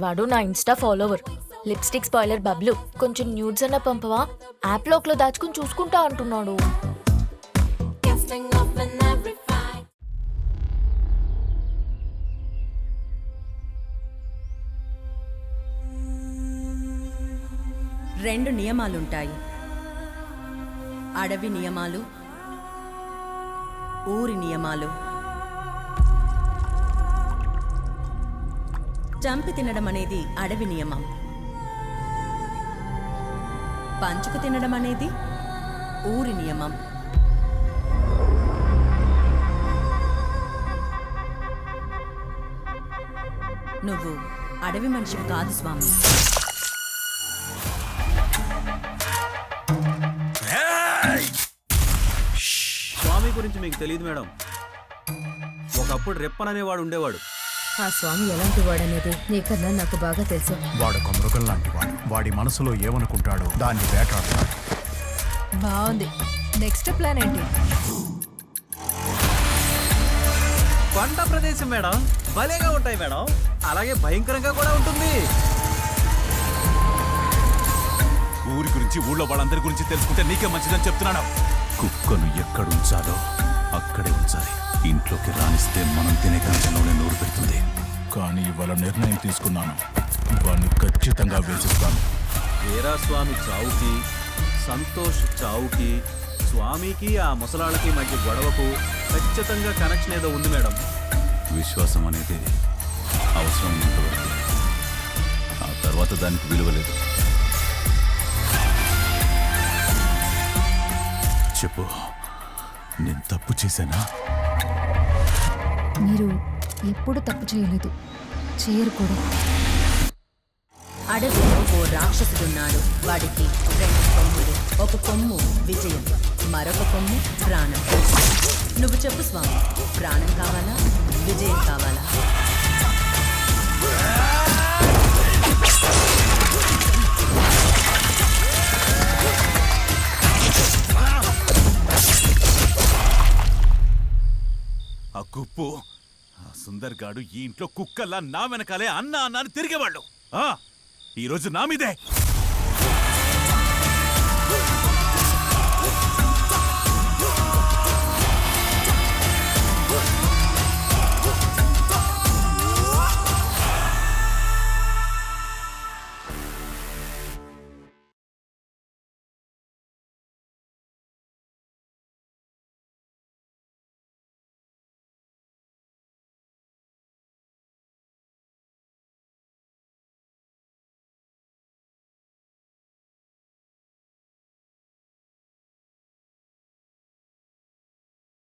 వాడు నా Insta follower. Lipstick spoiler Bablu, కొంచెం న్యూడ్స్ అన్న పంపవా, యాప్ లోక్లో దాచుకుని చూసుకుంటా అంటున్నాడు. రెండు నియమాలుంటాయి, అడవి నియమాలు, ఊరి నియమాలు. చంపి తినడం అనేది అడవి నియమం, పంచుకు తినడం అనేది ఊరి నియమం. నువ్వు అడవి మనిషివి కాదు స్వామి. స్వామి గురించి మీకు తెలియదు మేడం. ఒకప్పుడు రెప్పననేవాడు ఉండేవాడు. ఆ స్వామి ఎలాంటి వాడనేది నీకన్నా నాకు బాగా తెలుసు. వాడొక మృగం లాంటి వాడు. వాడి మనసులో ఏమనుకుంటాడో దాన్ని వేటాడతాడు. బాగుంది. నెక్స్ట్ ప్లాన్ ఏంటి? కొండ ప్రదేశం మేడం, భలేగా ఉంటాయి మేడం. అలాగే భయంకరంగా కూడా ఉంటుంది. ఊరి గురించి ఊళ్ళో వాళ్ళందరి గురించి తెలుసుకుంటే నీకే మంచిదని చెప్తున్నాను. కుక్కను ఎక్కడ ఉంచాలో అక్కడే ఉంచాలి. ఇంట్లోకి రానిస్తే మనం తినే కంచెంలోనే నోరు పెడుతుంది. కానీ ఇవాళ నిర్ణయం తీసుకున్నాను, వాడిని ఖచ్చితంగా వేసిస్తాను. వీరాస్వామి చావుకి, సంతోష్ చావుకి, స్వామికి ఆ ముసలాళ్ళకి మధ్య గొడవకు ఖచ్చితంగా కనెక్షన్ ఏదో ఉంది మేడం. విశ్వాసం అనేది అవసరం ఉన్నంతవరకు, ఆ తర్వాత దానికి విలువ లేదు. చెప్పు, నేను తప్పు చేశానా? మీరు ఎప్పుడు తప్పు చేయలేదు, చేయరు కూడా. అడవిలో ఓ రాక్షసుడున్నాడు. వాడికి రెండు కొమ్ములు. ఒక కొమ్ము విజయం, మరొక కొమ్ము ప్రాణం. నువ్వు చెప్పు స్వామి, ప్రాణం కావాలా, విజయం కావాలా? ఆ కుప్పు, ఆ సుందర్ గాడు ఈ ఇంట్లో కుక్కల్లా నా వెనకాలే అన్నా అన్నా అని తిరిగేవాళ్ళు. ఈరోజు నా మీదే.